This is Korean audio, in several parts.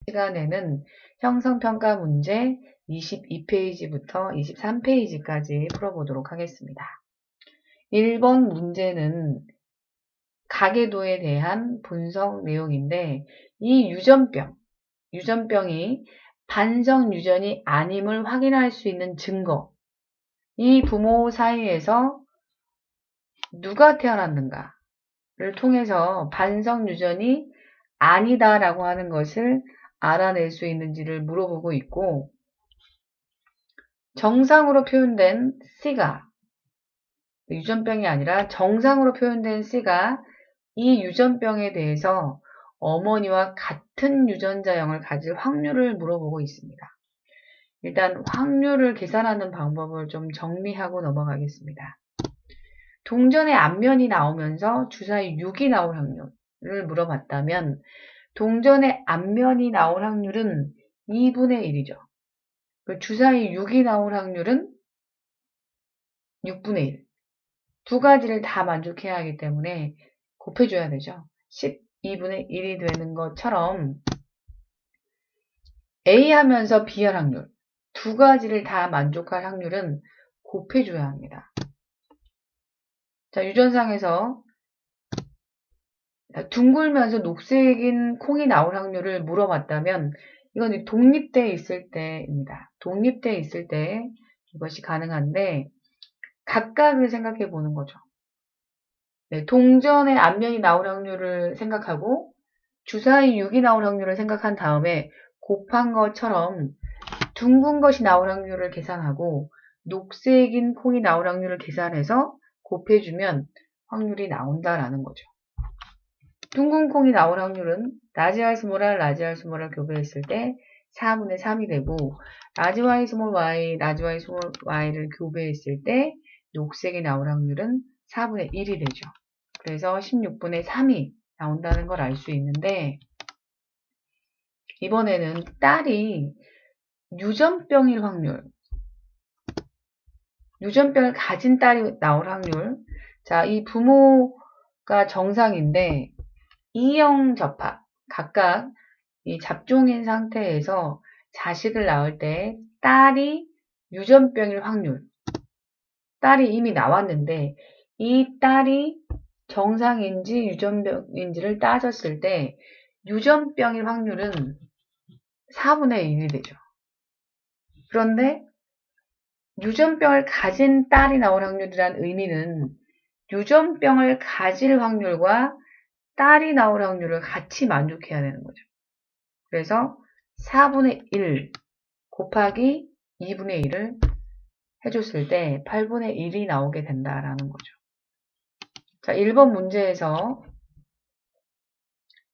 시간에는 형성평가 문제 22페이지부터 23페이지까지 풀어보도록 하겠습니다. 1번 문제는 가계도에 대한 분석 내용인데 이 유전병이 반성 유전이 아님을 확인할 수 있는 증거, 이 부모 사이에서 누가 태어났는가를 통해서 반성 유전이 아니다라고 하는 것을 알아낼 수 있는지를 물어보고 있고, 정상으로 표현된 C가, 유전병이 아니라 정상으로 표현된 C가 이 유전병에 대해서 어머니와 같은 유전자형을 가질 확률을 물어보고 있습니다. 일단 확률을 계산하는 방법을 좀 정리하고 넘어가겠습니다. 동전의 앞면이 나오면서 주사위 6이 나올 확률을 물어봤다면 동전의 앞면이 나올 확률은 2분의 1이죠. 주사위 6이 나올 확률은 6분의 1. 두 가지를 다 만족해야 하기 때문에 곱해줘야 되죠. 12분의 1이 되는 것처럼 A 하면서 B 할 확률, 두 가지를 다 만족할 확률은 곱해줘야 합니다. 자, 유전상에서 둥글면서 녹색인 콩이 나올 확률을 물어봤다면 이건 독립되어 있을 때입니다. 독립되어 있을 때 이것이 가능한데 각각을 생각해 보는 거죠. 네, 동전의 앞면이 나올 확률을 생각하고 주사위 6이 나올 확률을 생각한 다음에 곱한 것처럼 둥근 것이 나올 확률을 계산하고 녹색인 콩이 나올 확률을 계산해서 곱해주면 확률이 나온다라는 거죠. 둥근 콩이 나올 확률은 라지 스몰 R 교배했을 때 4분의 3이 되고 라지 Y 스몰 Y를 교배했을 때 녹색이 나올 확률은 4분의 1이 되죠. 그래서 16분의 3이 나온다는 걸 알 수 있는데 이번에는 딸이 유전병일 확률, 유전병을 가진 딸이 나올 확률. 자, 이 부모가 정상인데 이형 접합, 각각 이 잡종인 상태에서 자식을 낳을 때 딸이 유전병일 확률, 딸이 이미 나왔는데 이 딸이 정상인지 유전병인지를 따졌을 때 유전병일 확률은 4분의 1이 되죠. 그런데 유전병을 가진 딸이 나올 확률이란 의미는 유전병을 가질 확률과 딸이 나올 확률을 같이 만족해야 되는 거죠. 그래서 4분의 1 곱하기 2분의 1을 해줬을 때 8분의 1이 나오게 된다라는 거죠. 자, 1번 문제에서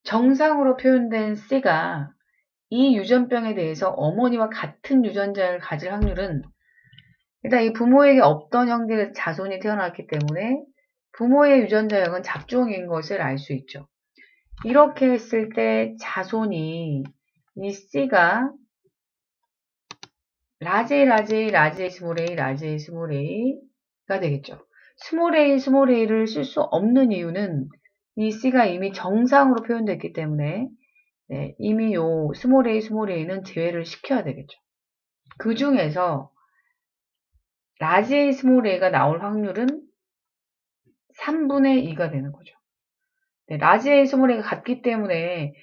정상으로 표현된 C가 이 유전병에 대해서 어머니와 같은 유전자를 가질 확률은 일단 이 부모에게 없던 형태의 자손이 태어났기 때문에 부모의 유전자형은 잡종인 것을 알 수 있죠. 이렇게 했을 때 자손이 이 C가 라지 스몰 A가 되겠죠. 스몰 A를 쓸 수 없는 이유는 이 C가 이미 정상으로 표현됐기 때문에 네, 이미 요 스몰 A는 제외를 시켜야 되겠죠. 그 중에서 라지 스몰 A가 나올 확률은 3분의 2가 되는 거죠. 네, 라지 스몰 A가 같기 때문에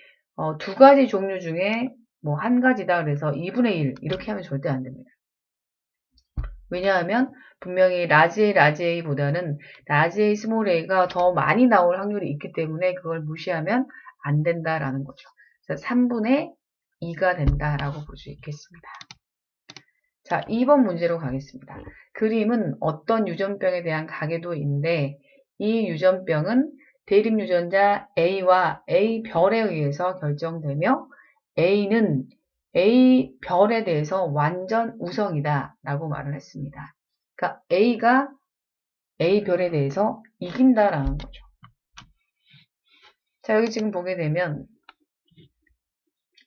두 가지 종류 중에 뭐 한 가지다 그래서 2분의 1 이렇게 하면 절대 안 됩니다. 왜냐하면 분명히 라지 A보다는 라지 A 스몰 A가 더 많이 나올 확률이 있기 때문에 그걸 무시하면 안 된다라는 거죠. 그래서 3분의 2가 된다라고 볼 수 있겠습니다. 자, 2번 문제로 가겠습니다. 그림은 어떤 유전병에 대한 가계도인데 이 유전병은 대립유전자 A와 A별에 의해서 결정되며 A는 A별에 대해서 완전 우성이다 라고 말을 했습니다. 그러니까 A가 A별에 대해서 이긴다라는 거죠. 자, 여기 지금 보게 되면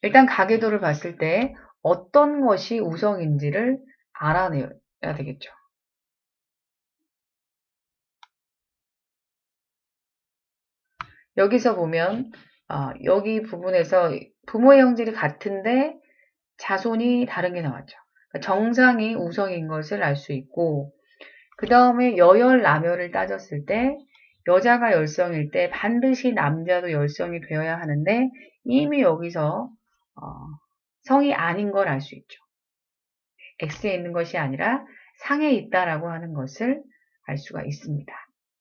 일단 가계도를 봤을 때 어떤 것이 우성인지를 알아내야 되겠죠. 여기서 보면 여기 부분에서 부모의 형질이 같은데 자손이 다른 게 나왔죠. 그러니까 정상이 우성인 것을 알 수 있고, 그 다음에 여열, 남열을 따졌을 때 여자가 열성일 때 반드시 남자도 열성이 되어야 하는데 이미 여기서 성이 아닌 걸 알 수 있죠. X에 있는 것이 아니라 상에 있다라고 하는 것을 알 수가 있습니다.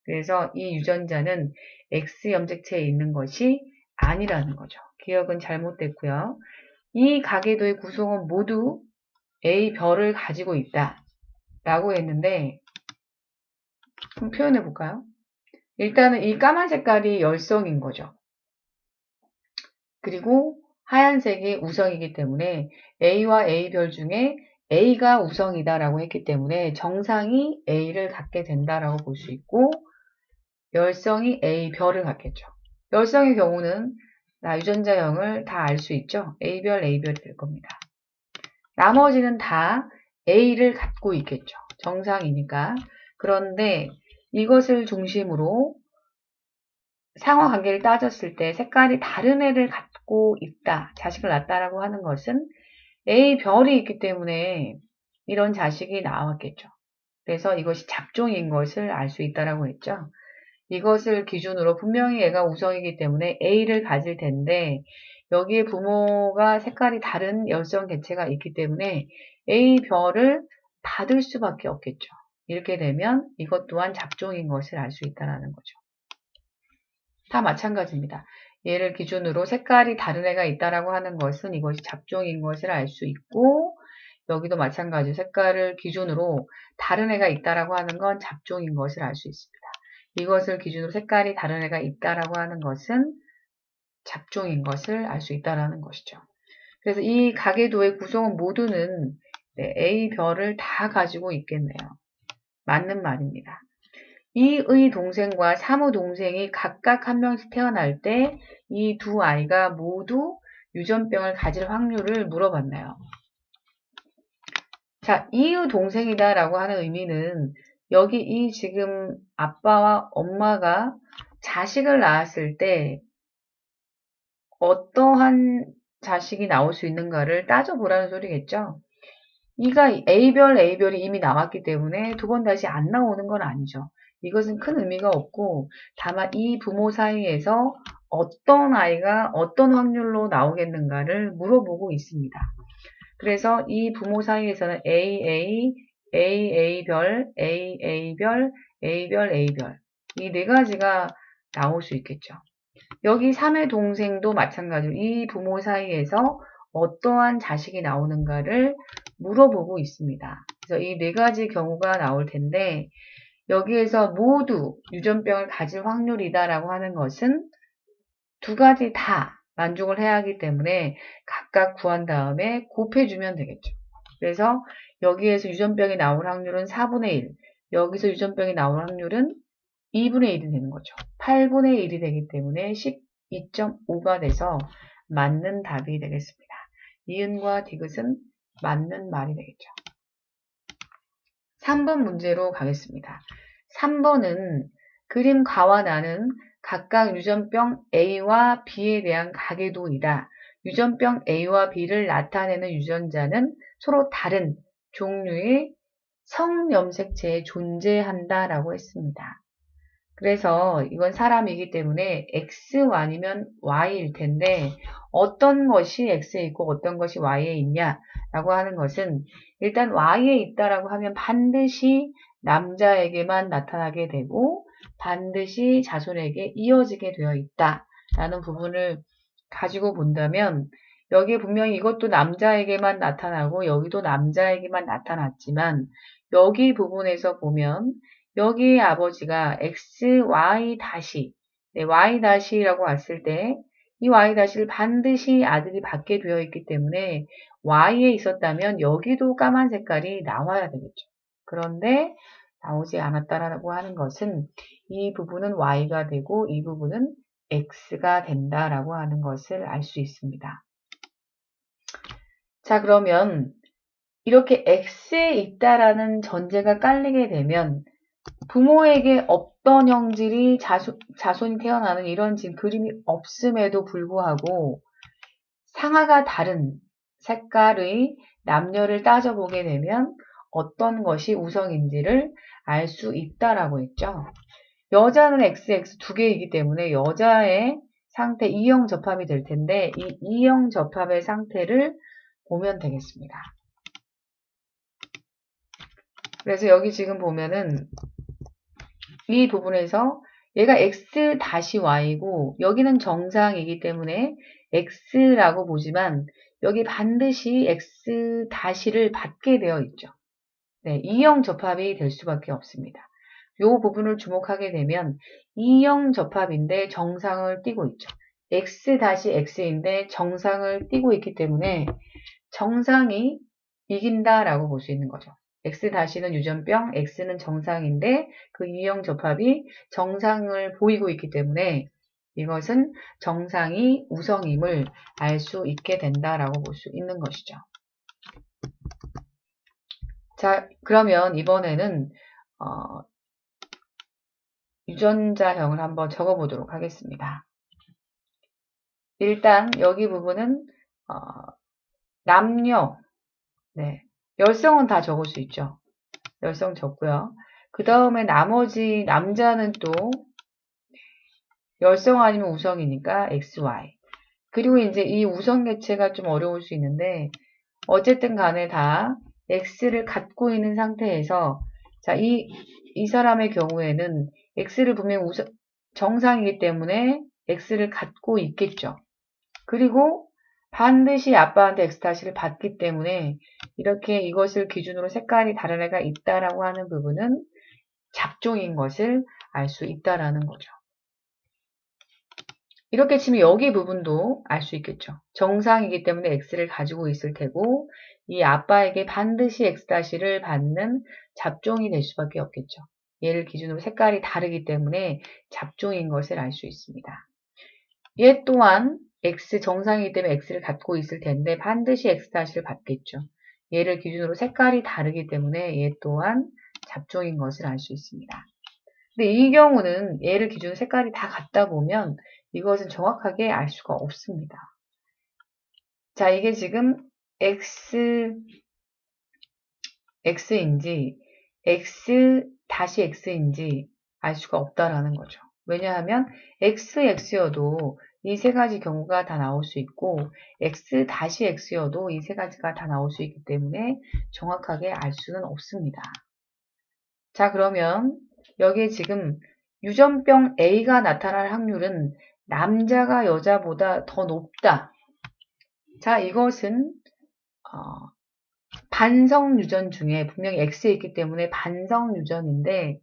그래서 이 유전자는 X 염색체에 있는 것이 아니라는 거죠. 기억은 잘못됐고요. 이 가계도의 구성은 모두 A 별을 가지고 있다 라고 했는데, 한번 표현해 볼까요? 일단은 이 까만 색깔이 열성인 거죠. 그리고 하얀색이 우성이기 때문에 A와 A별 중에 A가 우성이다라고 했기 때문에 정상이 A를 갖게 된다라고 볼 수 있고, 열성이 A별을 갖겠죠. 열성의 경우는 유전자형을 다 알 수 있죠. A별, A별이 될 겁니다. 나머지는 다 A를 갖고 있겠죠. 정상이니까. 그런데 이것을 중심으로 상호관계를 따졌을 때 색깔이 다른 애를 갖고 있다, 자식을 낳았다라고 하는 것은 A별이 있기 때문에 이런 자식이 나왔겠죠. 그래서 이것이 잡종인 것을 알 수 있다라고 했죠. 이것을 기준으로 분명히 얘가 우성이기 때문에 A를 가질 텐데 여기에 부모가 색깔이 다른 열성 개체가 있기 때문에 A별을 받을 수밖에 없겠죠. 이렇게 되면 이것 또한 잡종인 것을 알 수 있다는 거죠. 다 마찬가지입니다. 얘를 기준으로 색깔이 다른 애가 있다라고 하는 것은 이것이 잡종인 것을 알 수 있고, 여기도 마찬가지 색깔을 기준으로 다른 애가 있다라고 하는 건 잡종인 것을 알 수 있습니다. 이것을 기준으로 색깔이 다른 애가 있다라고 하는 것은 잡종인 것을 알 수 있다라는 것이죠. 그래서 이 가계도의 구성은 모두는 A별을 다 가지고 있겠네요. 맞는 말입니다. 2의 동생과 3의 동생이 각각 한 명씩 태어날 때 이 두 아이가 모두 유전병을 가질 확률을 물어봤네요. 자, 2의 동생이다라고 하는 의미는 여기 이 지금 아빠와 엄마가 자식을 낳았을 때 어떠한 자식이 나올 수 있는가를 따져보라는 소리겠죠. 이가 A별이 이미 나왔기 때문에 두 번 다시 안 나오는 건 아니죠. 이것은 큰 의미가 없고 다만 이 부모 사이에서 어떤 아이가 어떤 확률로 나오겠는가를 물어보고 있습니다. 그래서 이 부모 사이에서는 AA별, AA별, A별, A별 이 네 가지가 나올 수 있겠죠. 여기 3의 동생도 마찬가지로 이 부모 사이에서 어떠한 자식이 나오는가를 물어보고 있습니다. 그래서 이 네 가지 경우가 나올 텐데 여기에서 모두 유전병을 가질 확률이다라고 하는 것은 두 가지 다 만족을 해야 하기 때문에 각각 구한 다음에 곱해주면 되겠죠. 그래서 여기에서 유전병이 나올 확률은 4분의 1, 여기서 유전병이 나올 확률은 2분의 1이 되는 거죠. 8분의 1이 되기 때문에 12.5가 돼서 맞는 답이 되겠습니다. 니은과 디귿은 맞는 말이 되겠죠. 3번 문제로 가겠습니다. 3번은 그림 가와 나는 각각 유전병 A와 B에 대한 가계도이다. 유전병 A와 B를 나타내는 유전자는 서로 다른 종류의 성염색체에 존재한다라고 했습니다. 그래서 이건 사람이기 때문에 X 아니면 Y일 텐데 어떤 것이 X에 있고 어떤 것이 Y에 있냐라고 하는 것은 일단 Y에 있다라고 하면 반드시 남자에게만 나타나게 되고 반드시 자손에게 이어지게 되어 있다라는 부분을 가지고 본다면 여기에 분명히 이것도 남자에게만 나타나고 여기도 남자에게만 나타났지만 여기 부분에서 보면 여기의 아버지가 X, Y 다시, Y 다시라고 왔을 때 이 Y 다시를 반드시 아들이 받게 되어 있기 때문에 Y에 있었다면 여기도 까만 색깔이 나와야 되겠죠. 그런데 나오지 않았다라고 하는 것은 이 부분은 Y가 되고 이 부분은 X가 된다라고 하는 것을 알 수 있습니다. 자, 그러면 이렇게 X에 있다라는 전제가 깔리게 되면 부모에게 어떤 형질이 자손이 태어나는 이런 지금 그림이 없음에도 불구하고 상하가 다른 색깔의 남녀를 따져보게 되면 어떤 것이 우성인지를 알 수 있다라고 했죠. 여자는 XX 두 개이기 때문에 여자의 상태 이형 접합이 될 텐데 이 이형 접합의 상태를 보면 되겠습니다. 그래서 여기 지금 보면은 이 부분에서 얘가 X-Y고 여기는 정상이기 때문에 X라고 보지만 여기 반드시 X-를 받게 되어 있죠. 네, 이형 접합이 될 수밖에 없습니다. 이 부분을 주목하게 되면 이형 접합인데 정상을 띠고 있죠. X-X인데 정상을 띠고 있기 때문에 정상이 이긴다라고 볼 수 있는 거죠. X-는 유전병, X는 정상인데 그 이형 접합이 정상을 보이고 있기 때문에 이것은 정상이 우성임을 알 수 있게 된다라고 볼 수 있는 것이죠. 자, 그러면 이번에는 유전자형을 한번 적어보도록 하겠습니다. 일단 여기 부분은 남녀, 네, 열성은 다 적을 수 있죠. 열성 적고요. 그 다음에 나머지 남자는 또 열성 아니면 우성이니까 XY. 그리고 이제 이 우성 개체가 좀 어려울 수 있는데 어쨌든 간에 다 X를 갖고 있는 상태에서 자, 이 사람의 경우에는 X를 분명히 정상이기 때문에 X를 갖고 있겠죠. 그리고 반드시 아빠한테 X-를 받기 때문에 이렇게 이것을 기준으로 색깔이 다른 애가 있다라고 하는 부분은 잡종인 것을 알 수 있다라는 거죠. 이렇게 치면 여기 부분도 알 수 있겠죠. 정상이기 때문에 X를 가지고 있을 테고 이 아빠에게 반드시 X-를 받는 잡종이 될 수밖에 없겠죠. 얘를 기준으로 색깔이 다르기 때문에 잡종인 것을 알 수 있습니다. 얘 또한 X 정상이기 때문에 X를 갖고 있을 텐데 반드시 X-를 받겠죠. 얘를 기준으로 색깔이 다르기 때문에 얘 또한 잡종인 것을 알 수 있습니다. 근데 이 경우는 얘를 기준으로 색깔이 다 같다 보면 이것은 정확하게 알 수가 없습니다. 자, 이게 지금 X인지 X-X인지 알 수가 없다라는 거죠. 왜냐하면 XX-여도 이 세 가지 경우가 다 나올 수 있고 X-X여도 이 세 가지가 다 나올 수 있기 때문에 정확하게 알 수는 없습니다. 자, 그러면 여기에 지금 유전병 A가 나타날 확률은 남자가 여자보다 더 높다. 자, 이것은 반성 유전 중에 분명히 X에 있기 때문에 반성 유전인데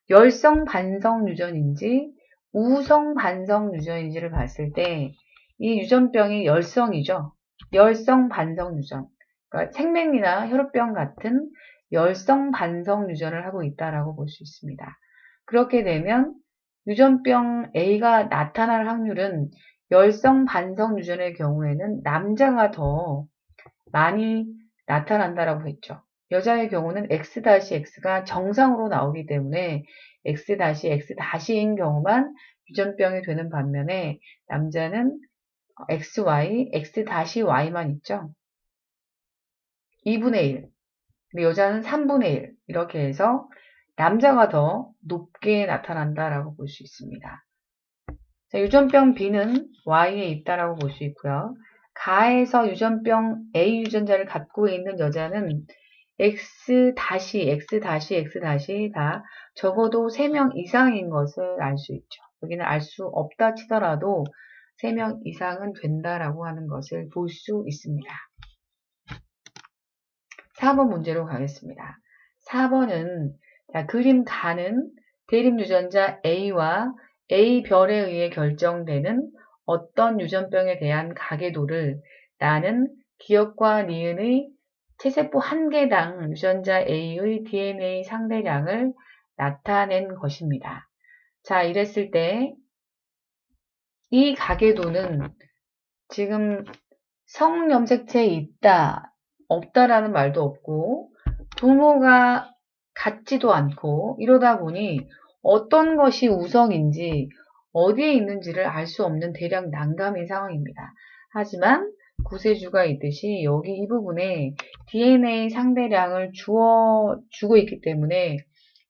열성 반성 유전인지 우성 반성 유전인지를 봤을 때 이 유전병이 열성이죠. 열성 반성 유전. 그러니까 생맹이나 혈우병 같은 열성 반성 유전을 하고 있다라고 볼 수 있습니다. 그렇게 되면 유전병 A가 나타날 확률은 열성 반성 유전의 경우에는 남자가 더 많이 나타난다라고 했죠. 여자의 경우는 X-X가 정상으로 나오기 때문에 X-X인 경우만 유전병이 되는 반면에 남자는 XY, X-Y만 있죠. 2분의 1, 여자는 3분의 1 이렇게 해서 남자가 더 높게 나타난다라고 볼 수 있습니다. 자, 유전병 B는 Y에 있다라고 볼 수 있고요. 가에서 유전병 A 유전자를 갖고 있는 여자는 X-, 다 적어도 3명 이상인 것을 알 수 있죠. 여기는 알 수 없다 치더라도 3명 이상은 된다라고 하는 것을 볼 수 있습니다. 4번 문제로 가겠습니다. 4번은 자, 그림 가는 대립 유전자 A와 A별에 의해 결정되는 어떤 유전병에 대한 가계도를 나는 기역과 니은의 체세포 1개당 유전자 A의 DNA 상대량을 나타낸 것입니다. 자, 이랬을 때 이 가계도는 지금 성염색체에 있다, 없다라는 말도 없고 부모가 같지도 않고 이러다 보니 어떤 것이 우성인지 어디에 있는지를 알 수 없는 대략 난감한 상황입니다. 하지만 구세주가 있듯이 여기 이 부분에 DNA 상대량을 주고 있기 때문에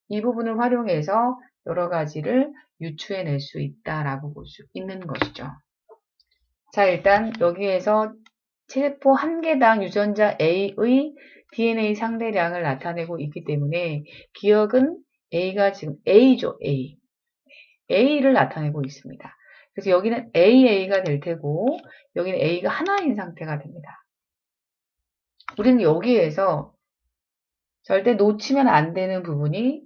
이 부분을 활용해서 여러 가지를 유추해낼 수 있다라고 볼 수 있는 것이죠. 자, 일단 여기에서 세포 한 개당 유전자 A의 DNA 상대량을 나타내고 있기 때문에 기억은 A가 지금 A죠, A. A를 나타내고 있습니다. 그래서 여기는 AA가 될 테고 여기는 A가 하나인 상태가 됩니다. 우리는 여기에서 절대 놓치면 안 되는 부분이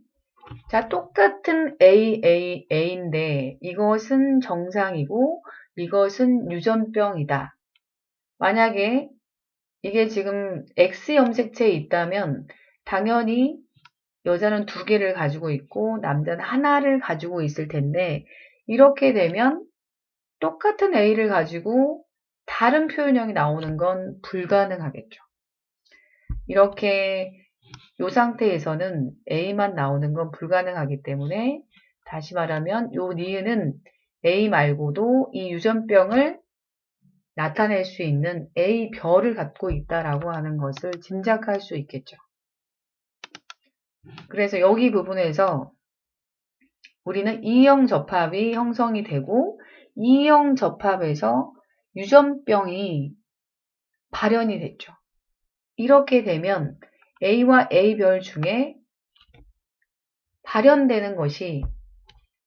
자, 똑같은 AAA인데 이것은 정상이고 이것은 유전병이다. 만약에 이게 지금 X 염색체에 있다면 당연히 여자는 2개를 가지고 있고 남자는 하나를 가지고 있을 텐데 이렇게 되면 똑같은 A를 가지고 다른 표현형이 나오는 건 불가능하겠죠. 이렇게 이 상태에서는 A만 나오는 건 불가능하기 때문에 다시 말하면 요 니은은 A 말고도 이 유전병을 나타낼 수 있는 A별을 갖고 있다라고 하는 것을 짐작할 수 있겠죠. 그래서 여기 부분에서 우리는 E형 접합이 형성이 되고 E형 접합에서 유전병이 발현이 됐죠. 이렇게 되면 A와 A별 중에 발현되는 것이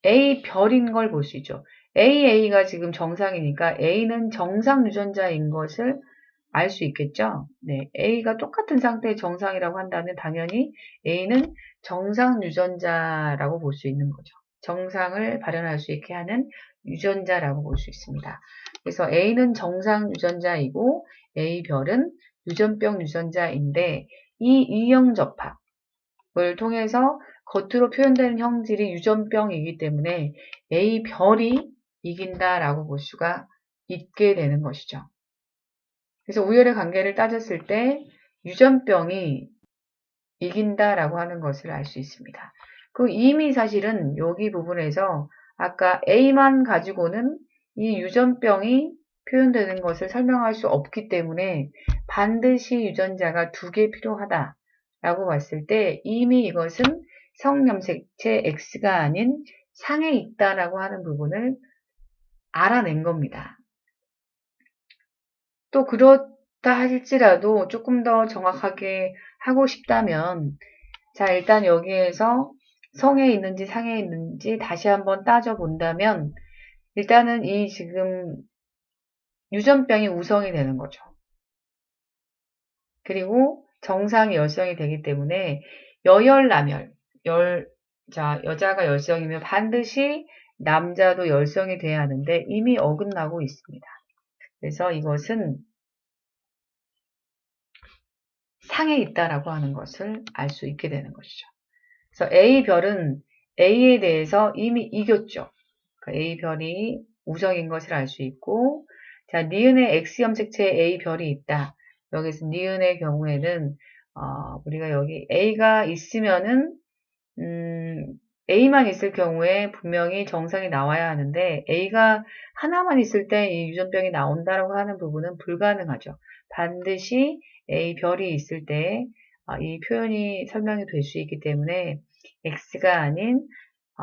A별인 걸 볼 수 있죠. AA가 지금 정상이니까 A는 정상 유전자인 것을 알 수 있겠죠. 네, A가 똑같은 상태의 정상이라고 한다면 당연히 A는 정상 유전자라고 볼 수 있는 거죠. 정상을 발현할 수 있게 하는 유전자라고 볼 수 있습니다. 그래서 A는 정상 유전자이고 A별은 유전병 유전자인데 이 E형 접합을 통해서 겉으로 표현되는 형질이 유전병이기 때문에 A별이 이긴다라고 볼 수가 있게 되는 것이죠. 그래서 우열의 관계를 따졌을 때 유전병이 이긴다라고 하는 것을 알 수 있습니다. 그 이미 사실은 여기 부분에서 아까 A만 가지고는 이 유전병이 표현되는 것을 설명할 수 없기 때문에 반드시 유전자가 2개 필요하다라고 봤을 때 이미 이것은 성염색체 X가 아닌 상에 있다라고 하는 부분을 알아낸 겁니다. 또 그렇다 할지라도 조금 더 정확하게 하고 싶다면 자, 일단 여기에서 성에 있는지 상에 있는지 다시 한번 따져본다면 일단은 이 지금 유전병이 우성이 되는 거죠. 그리고 정상이 열성이 되기 때문에 여열남열, 자, 여자가 열성이면 반드시 남자도 열성이 돼야 하는데 이미 어긋나고 있습니다. 그래서 이것은 상에 있다라고 하는 것을 알 수 있게 되는 것이죠. 그래서 A별은 A에 대해서 이미 이겼죠. A별이 우성인 것을 알 수 있고, 자, 니은의 X염색체에 A별이 있다. 여기서 니은의 경우에는, 우리가 여기 A가 있으면은, A만 있을 경우에 분명히 정상이 나와야 하는데, A가 하나만 있을 때 이 유전병이 나온다라고 하는 부분은 불가능하죠. 반드시 A별이 있을 때, 이 표현이 설명이 될 수 있기 때문에, X가 아닌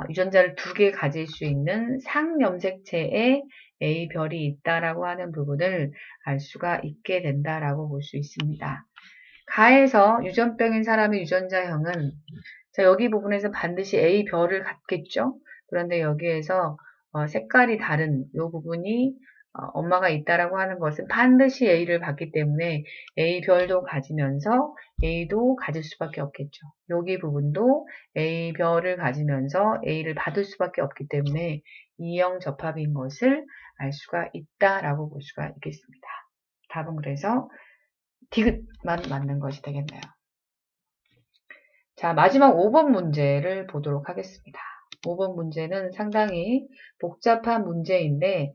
유전자를 2개 가질 수 있는 상염색체에 A별이 있다라고 하는 부분을 알 수가 있게 된다라고 볼 수 있습니다. 가에서 유전병인 사람의 유전자형은 자, 여기 부분에서 반드시 A별을 갖겠죠. 그런데 여기에서 색깔이 다른 이 부분이 엄마가 있다라고 하는 것은 반드시 A를 받기 때문에 A별도 가지면서 A도 가질 수밖에 없겠죠. 여기 부분도 A별을 가지면서 A를 받을 수밖에 없기 때문에 E형 접합인 것을 알 수가 있다라고 볼 수가 있겠습니다. 답은 그래서 디귿만 맞는 것이 되겠네요. 자, 마지막 5번 문제를 보도록 하겠습니다. 5번 문제는 상당히 복잡한 문제인데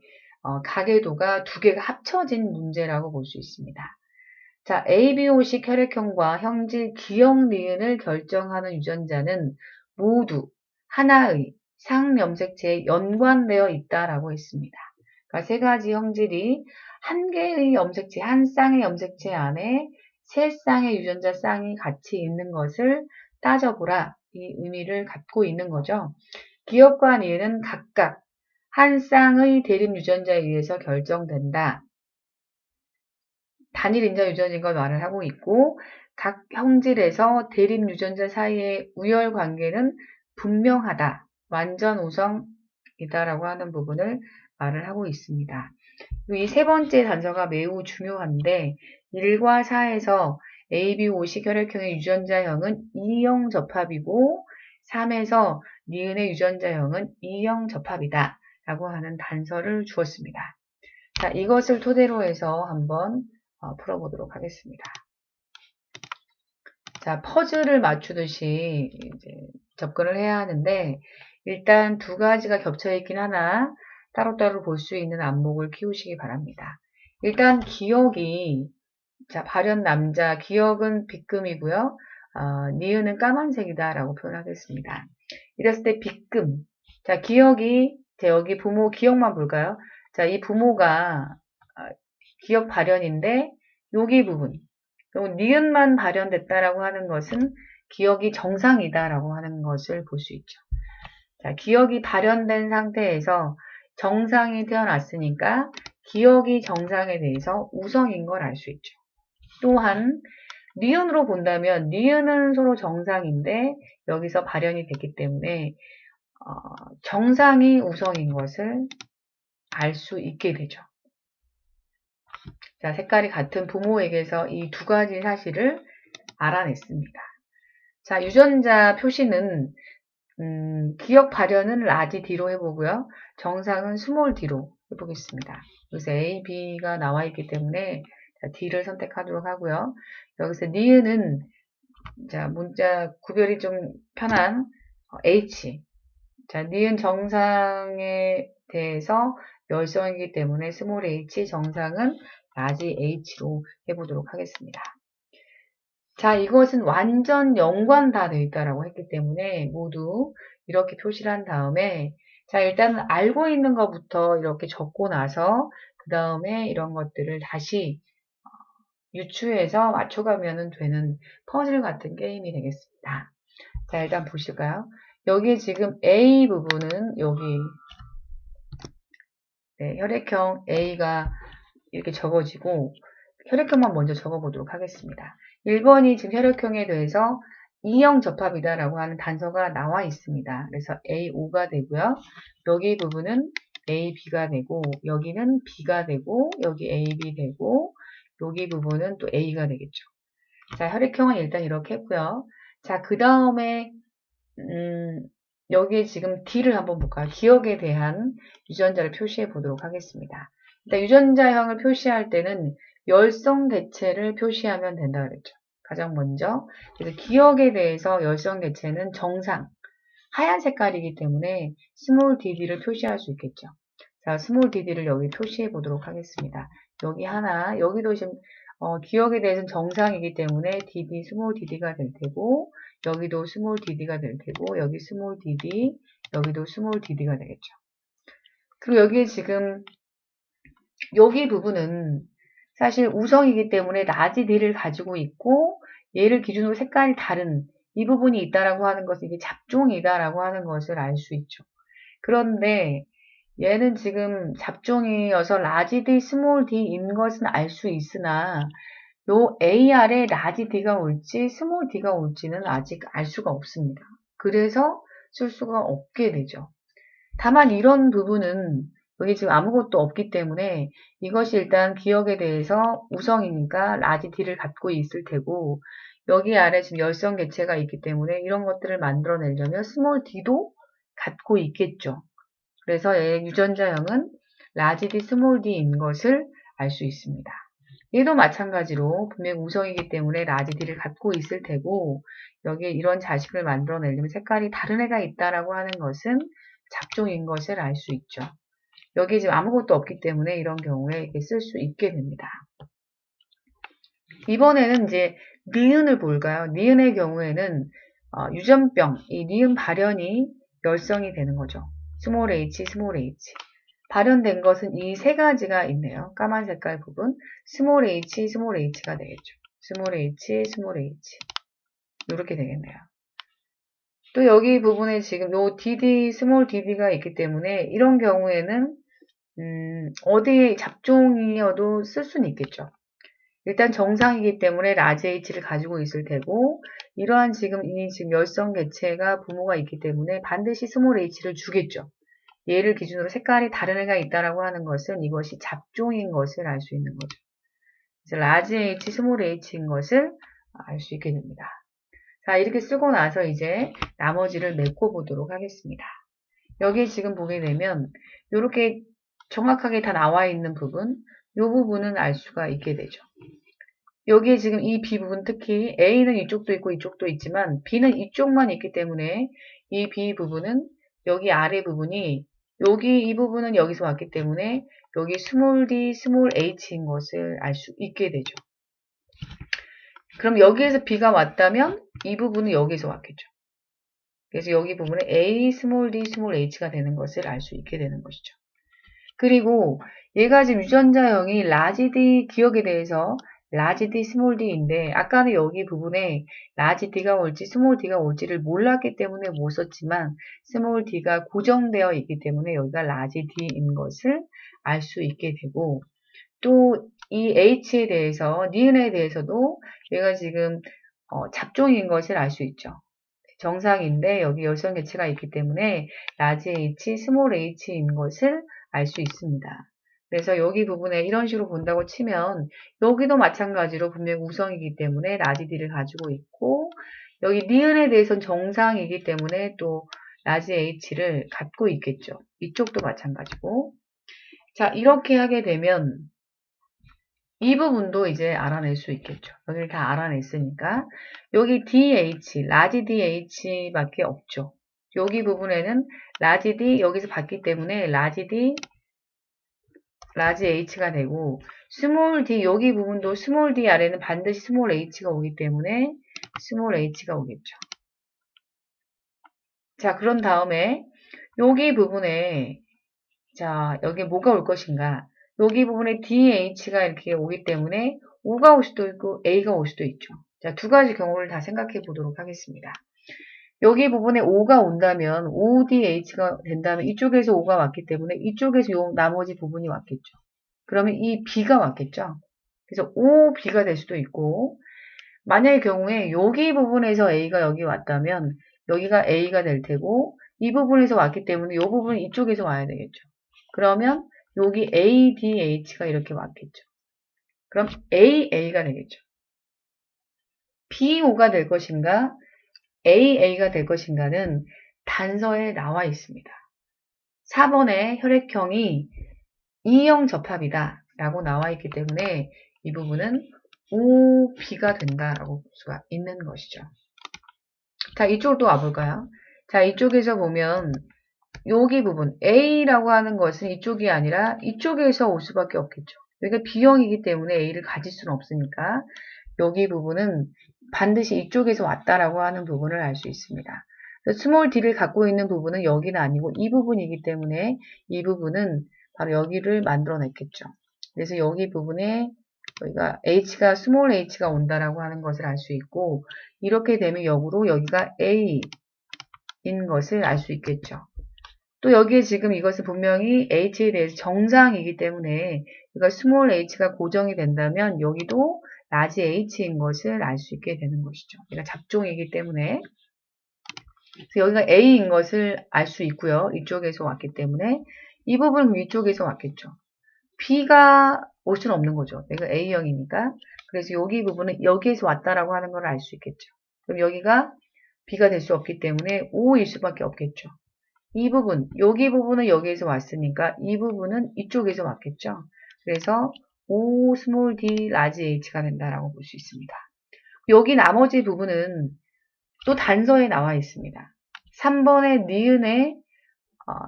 가계도가 2개가 합쳐진 문제라고 볼 수 있습니다. 자, ABO식 혈액형과 형질 기억 니은을 결정하는 유전자는 모두 하나의 상염색체에 연관되어 있다라고 했습니다. 그러니까 세 가지 형질이 한 개의 염색체, 한 쌍의 염색체 안에 세 쌍의 유전자 쌍이 같이 있는 것을 따져보라. 이 의미를 갖고 있는 거죠. 기억과 니은은 각각 한 쌍의 대립 유전자에 의해서 결정된다. 단일 인자 유전인 걸 말을 하고 있고 각 형질에서 대립 유전자 사이의 우열 관계는 분명하다. 완전 우성이다라고 하는 부분을 말을 하고 있습니다. 이 세 번째 단서가 매우 중요한데 1과 4에서 AB5식 혈액형의 유전자형은 E형 접합이고 3에서 니은의 유전자형은 E형 접합이다 라고 하는 단서를 주었습니다. 자, 이것을 토대로 해서 한번 풀어보도록 하겠습니다. 자, 퍼즐을 맞추듯이 이제 접근을 해야 하는데 일단 두 가지가 겹쳐 있긴 하나 따로따로 볼 수 있는 안목을 키우시기 바랍니다. 일단 기억이 자, 발현 남자 기억은 빗금이고요. 니은은 까만색이다 라고 표현하겠습니다. 이랬을 때 빗금. 자, 기억이 자, 여기 부모 기억만 볼까요? 자, 이 부모가 기억 발현인데 여기 부분 니은만 발현됐다라고 하는 것은 기억이 정상이다라고 하는 것을 볼 수 있죠. 자, 기억이 발현된 상태에서 정상이 태어났으니까 기억이 정상에 대해서 우성인 걸 알 수 있죠. 또한 니은으로 본다면 니은은 서로 정상인데 여기서 발현이 됐기 때문에 정상이 우성인 것을 알 수 있게 되죠. 자, 색깔이 같은 부모에게서 이 두 가지 사실을 알아냈습니다. 자, 유전자 표시는 기억 발현은 라지 D로 해보고요. 정상은 스몰 D로 해보겠습니다. 여기서 A, B가 나와 있기 때문에 자, D를 선택하도록 하고요. 여기서 니은은 자, 문자 구별이 좀 편한 H. 자, 니은 정상에 대해서 열성이기 때문에 스몰 h, 정상은 라지 h로 해보도록 하겠습니다. 자, 이것은 완전 연관 다 되어 있다라고 했기 때문에 모두 이렇게 표시를 한 다음에 자, 일단 알고 있는 것부터 이렇게 적고 나서 그 다음에 이런 것들을 다시 유추해서 맞춰가면 되는 퍼즐 같은 게임이 되겠습니다. 자, 일단 보실까요? 여기 지금 A 부분은 여기 네, 혈액형 A가 이렇게 적어지고 혈액형만 먼저 적어보도록 하겠습니다. 1번이 지금 혈액형에 대해서 E형 접합이다라고 하는 단서가 나와 있습니다. 그래서 A5가 되고요. 여기 부분은 AB가 되고 여기는 B가 되고 여기 AB 되고 여기 부분은 또 A가 되겠죠. 자, 혈액형은 일단 이렇게 했고요. 자, 그 다음에 여기에 지금 D를 한번 볼까요? 기억에 대한 유전자를 표시해 보도록 하겠습니다. 일단 유전자형을 표시할 때는 열성 개체를 표시하면 된다 그랬죠. 가장 먼저 그래서 기억에 대해서 열성 개체는 정상 하얀 색깔이기 때문에 스몰 dd를 표시할 수 있겠죠. 자, 스몰 dd를 여기 표시해 보도록 하겠습니다. 여기 하나, 여기도 지금 기억에 대해서는 정상이기 때문에 dd, 스몰 dd가 될 테고 여기도 스몰 dd가 될 테고 여기 스몰 dd, 여기도 스몰 dd가 되겠죠. 그리고 여기에 지금 여기 부분은 사실 우성이기 때문에 라지 D를 가지고 있고 얘를 기준으로 색깔이 다른 이 부분이 있다라고 하는 것은 이게 잡종이다라고 하는 것을 알 수 있죠. 그런데 얘는 지금 잡종이어서 라지 D, 스몰 D인 것은 알 수 있으나 요 AR에 라지 D가 올지 스몰 D가 올지는 아직 알 수가 없습니다. 그래서 쓸 수가 없게 되죠. 다만 이런 부분은 여기 지금 아무것도 없기 때문에 이것이 일단 기억에 대해서 우성이니까 라지 D를 갖고 있을 테고 여기 아래 지금 열성 개체가 있기 때문에 이런 것들을 만들어내려면 스몰 D도 갖고 있겠죠. 그래서 얘의 유전자형은 라지 D, 스몰 D인 것을 알 수 있습니다. 얘도 마찬가지로 분명 우성이기 때문에 라지 D를 갖고 있을 테고 여기에 이런 자식을 만들어내려면 색깔이 다른 애가 있다라고 하는 것은 잡종인 것을 알 수 있죠. 여기 지금 아무것도 없기 때문에 이런 경우에 이렇게 쓸 수 있게 됩니다. 이번에는 이제 니은을 볼까요? 니은의 경우에는 유전병, 이 니은 발현이 열성이 되는 거죠. 스몰 h, 스몰 h. 발현된 것은 이 세 가지가 있네요. 까만 색깔 부분. 스몰 h, 스몰 h가 되겠죠. 스몰 h, 스몰 h. 이렇게 되겠네요. 또 여기 부분에 지금 요 dd, 스몰 dd가 있기 때문에 이런 경우에는 어디 잡종이어도 쓸 수는 있겠죠. 일단 정상이기 때문에 라지 H를 가지고 있을 테고, 이러한 지금 열성 개체가 부모가 있기 때문에 반드시 스몰 H를 주겠죠. 얘를 기준으로 색깔이 다른 애가 있다라고 하는 것은 이것이 잡종인 것을 알 수 있는 거죠. 그래서 라지 H, 스몰 H인 것을 알 수 있게 됩니다. 자, 이렇게 쓰고 나서 이제 나머지를 메꿔 보도록 하겠습니다. 여기 지금 보게 되면 이렇게 정확하게 다 나와 있는 부분, 이 부분은 알 수가 있게 되죠. 여기에 지금 이 B 부분, 특히 A는 이쪽도 있고 이쪽도 있지만 B는 이쪽만 있기 때문에 이 B 부분은 여기 아래 부분이 여기 이 부분은 여기서 왔기 때문에 여기 스몰 d, 스몰 h인 것을 알 수 있게 되죠. 그럼 여기에서 B가 왔다면 이 부분은 여기서 왔겠죠. 그래서 여기 부분에 A, 스몰 d, 스몰 h가 되는 것을 알 수 있게 되는 것이죠. 그리고 얘가 지금 유전자형이 라지 D 기억에 대해서 라지 D, 스몰 D인데 아까는 여기 부분에 라지 D가 올지 스몰 D가 올지를 몰랐기 때문에 못 썼지만 스몰 D가 고정되어 있기 때문에 여기가 라지 D인 것을 알 수 있게 되고 또 이 H에 대해서 니은에 대해서도 얘가 지금 잡종인 것을 알 수 있죠. 정상인데 여기 열성 개체가 있기 때문에 라지 H, 스몰 h인 것을 알 수 있습니다. 그래서 여기 부분에 이런 식으로 본다고 치면 여기도 마찬가지로 분명 우성이기 때문에 라지 D를 가지고 있고 여기 니은에 대해서는 정상이기 때문에 또 라지 H를 갖고 있겠죠. 이쪽도 마찬가지고. 자, 이렇게 하게 되면 이 부분도 이제 알아낼 수 있겠죠. 여기를 다 알아냈으니까 여기 DH, 라지 DH밖에 없죠. 여기 부분에는 라지 D 여기서 봤기 때문에 라지 D, 라지 H가 되고 스몰 D 여기 부분도 스몰 D 아래는 반드시 스몰 H가 오기 때문에 스몰 H가 오겠죠. 자, 그런 다음에 여기 부분에 자, 여기 뭐가 올 것인가? 여기 부분에 DH가 이렇게 오기 때문에 O가 올 수도 있고 A가 올 수도 있죠. 자, 두 가지 경우를 다 생각해 보도록 하겠습니다. 여기 부분에 O가 온다면 ODH가 된다면 이쪽에서 O가 왔기 때문에 이쪽에서 요 나머지 부분이 왔겠죠. 그러면 이 B가 왔겠죠. 그래서 OB가 될 수도 있고 만약의 경우에 여기 부분에서 A가 여기 왔다면 여기가 A가 될 테고 이 부분에서 왔기 때문에 이 부분은 이쪽에서 와야 되겠죠. 그러면 여기 ADH가 이렇게 왔겠죠. 그럼 AA가 되겠죠. BO가 될 것인가 AA가 될 것인가는 단서에 나와 있습니다. 4번에 혈액형이 E형 접합이다 라고 나와 있기 때문에 이 부분은 OB가 된다라고 볼 수가 있는 것이죠. 자, 이쪽으로 또 와볼까요? 자, 이쪽에서 보면 여기 부분 A라고 하는 것은 이쪽이 아니라 이쪽에서 올 수밖에 없겠죠. 여기가 B형이기 때문에 A를 가질 수는 없으니까 여기 부분은 반드시 이쪽에서 왔다라고 하는 부분을 알 수 있습니다. 스몰 d를 갖고 있는 부분은 여기는 아니고 이 부분이기 때문에 이 부분은 바로 여기를 만들어냈겠죠. 그래서 여기 부분에 여기가 h가 스몰 h가 온다라고 하는 것을 알 수 있고 이렇게 되면 역으로 여기가 a인 것을 알 수 있겠죠. 또 여기에 지금 이것은 분명히 h에 대해서 정상이기 때문에 이거 스몰 h가 고정이 된다면 여기도 라지 h인 것을 알 수 있게 되는 것이죠. 얘가 잡종이기 때문에 그래서 여기가 a인 것을 알 수 있고요. 이쪽에서 왔기 때문에 이 부분은 위쪽에서 왔겠죠. b가 올 수는 없는 거죠. 얘가 a형이니까. 그래서 여기 부분은 여기에서 왔다라고 하는 걸 알 수 있겠죠. 그럼 여기가 b가 될 수 없기 때문에 o일 수밖에 없겠죠. 이 부분, 여기 부분은 여기에서 왔으니까 이 부분은 이쪽에서 왔겠죠. 그래서 O, 스몰 d, 라지 h가 된다라고 볼 수 있습니다. 여기 나머지 부분은 또 단서에 나와 있습니다. 3번의 니은의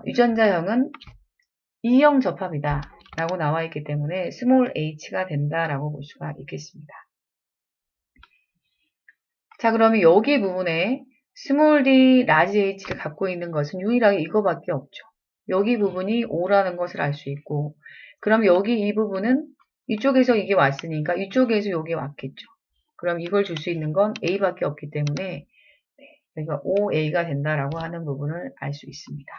유전자형은 E형 접합이다 라고 나와 있기 때문에 스몰 h가 된다라고 볼 수가 있겠습니다. 자, 그러면 여기 부분에 스몰 d, 라지 h를 갖고 있는 것은 유일하게 이거밖에 없죠. 여기 부분이 O라는 것을 알 수 있고, 그럼 여기 이 부분은 이쪽에서 이게 왔으니까 이쪽에서 여기 왔겠죠. 그럼 이걸 줄 수 있는 건 A밖에 없기 때문에 여기가 OA가 된다라고 하는 부분을 알 수 있습니다.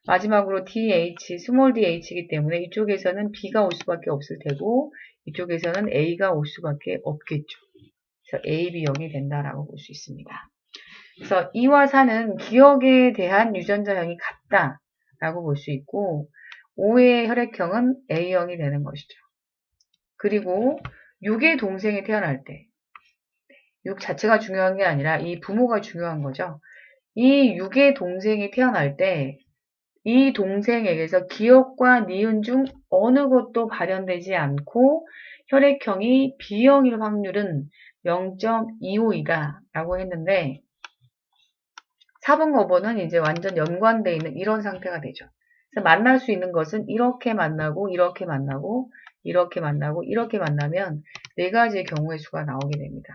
마지막으로 DH, 스몰 DH이기 때문에 이쪽에서는 B가 올 수밖에 없을 테고 이쪽에서는 A가 올 수밖에 없겠죠. 그래서 A, B, 0이 된다라고 볼 수 있습니다. 그래서 2와 4는 기억에 대한 유전자형이 같다라고 볼 수 있고 5의 혈액형은 A형이 되는 것이죠. 그리고 6의 동생이 태어날 때 6 자체가 중요한 게 아니라 이 부모가 중요한 거죠. 이 6의 동생이 태어날 때 이 동생에게서 기억과 니은 중 어느 것도 발현되지 않고 혈액형이 B형일 확률은 0.25이다 라고 했는데 4번, 5번은 이제 완전 연관되어 있는 이런 상태가 되죠. 그래서 만날 수 있는 것은 이렇게 만나고 이렇게 만나고 이렇게 만나고 이렇게 만나면 네 가지의 경우의 수가 나오게 됩니다.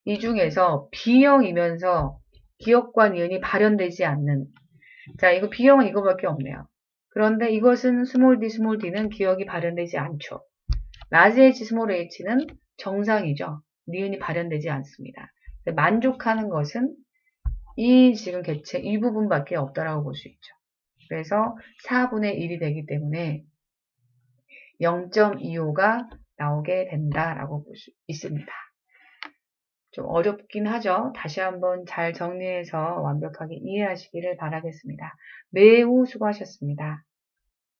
이 중에서 B형이면서 기억과 니은이 발현되지 않는 자, 이거 B형은 이거밖에 없네요. 그런데 이것은 스몰 d는 기억이 발현되지 않죠. 라지 h, 스몰 h는 정상이죠. 니은이 발현되지 않습니다. 만족하는 것은 이 지금 개체 이 부분밖에 없다라고 볼 수 있죠. 그래서 4분의 1이 되기 때문에 0.25가 나오게 된다라고 볼 수 있습니다. 좀 어렵긴 하죠. 다시 한번 잘 정리해서 완벽하게 이해하시기를 바라겠습니다. 매우 수고하셨습니다.